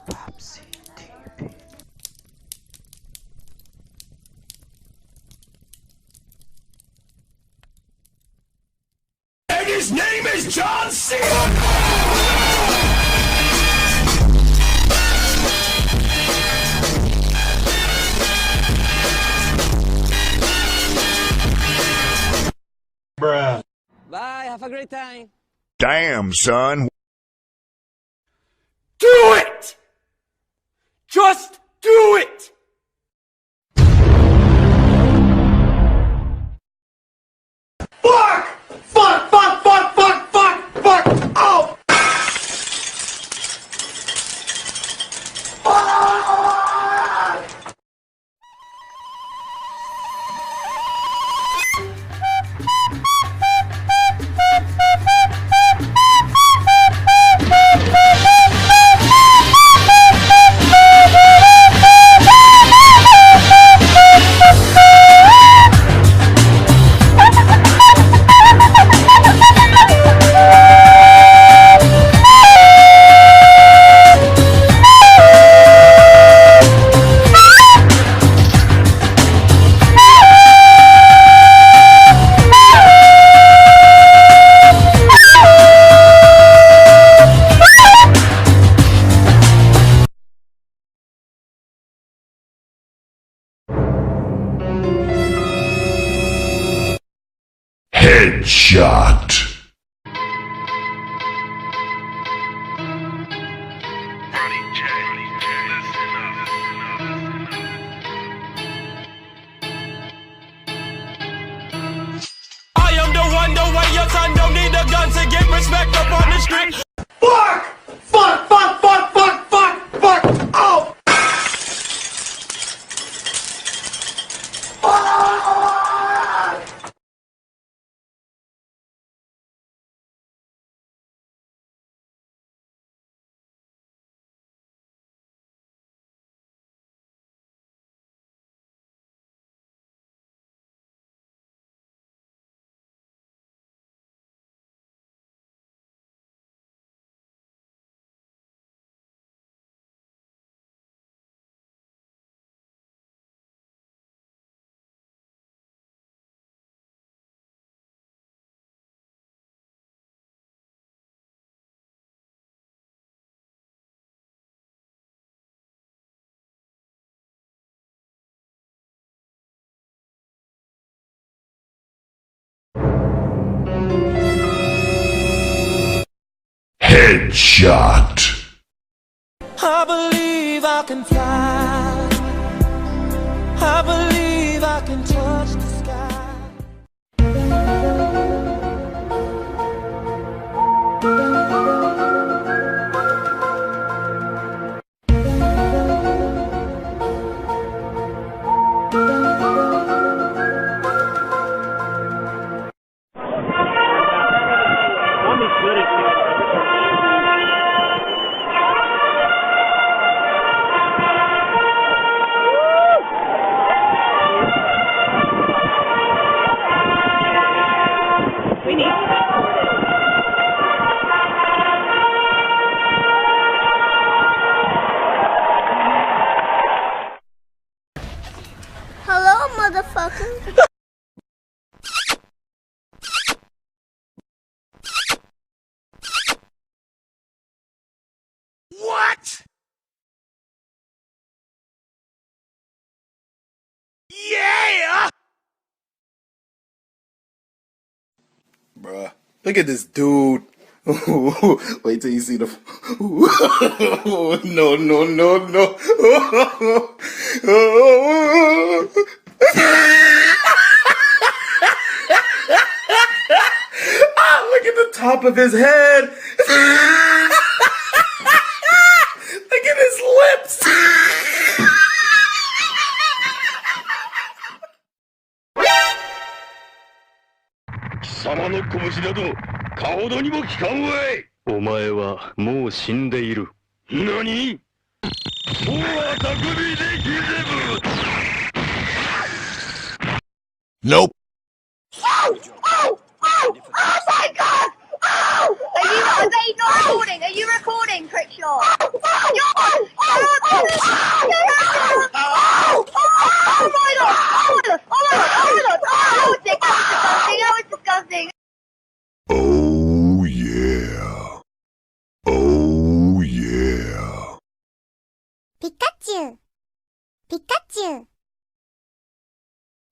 Popsy TV. And his name is John Cena! Bruh. Bye, have a great time. Damn, son. Do it! Just do it! Fuck! Fuck! Fuck! Fuck! Fuck! Fuck! Fuck! Oh! Fuck! Headshot. I am the one, the way your son don't need a gun to get respect up on the street. Fuck! Fuck! Fuck! Fuck! Fuck! Fuck! Fuck! Oh! Fuck! Headshot. I believe I can fly. I believe I can touch the sky. Hello, motherfucker. What? Yeah! Bruh. Look at this dude. Wait till you see the. No, no, no, no. Look at the top of his head. Look at his lips. Nope. Oh my god! Oh! Are you not recording? Are you recording, Crickshaw? Oh yeah. Oh yeah. Pikachu. Pikachu.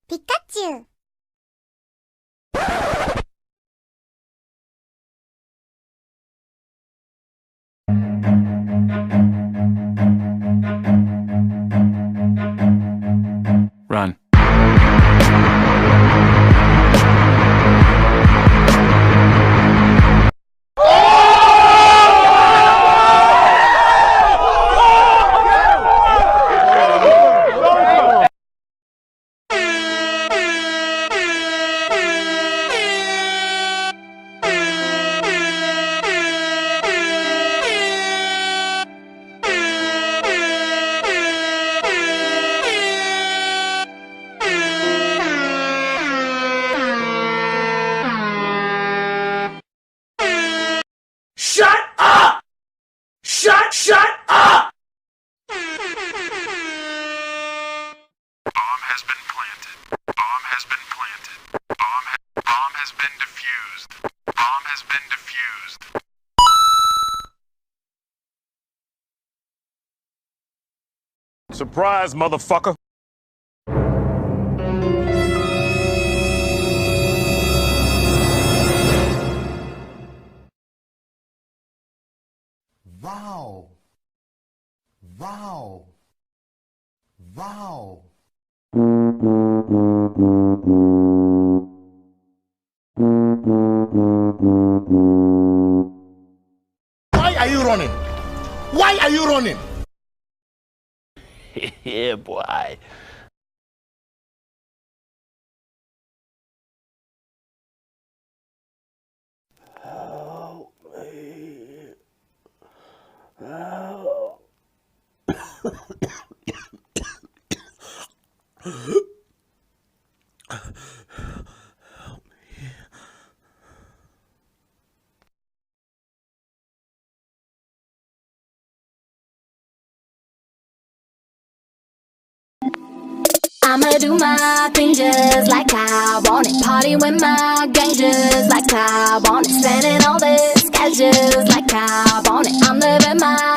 Pikachu. Run. Shut up! Shut up! Bomb has been planted. Bomb has been planted. Bomb has been defused. Bomb has been defused. Surprise, motherfucker. Wow. Wow. Wow. Why are you running? Why are you running? Yeah, boy. I'ma do my thing just like I want it. Party with my gang just like I want it. Spending all this cash just like I want it. I'm living my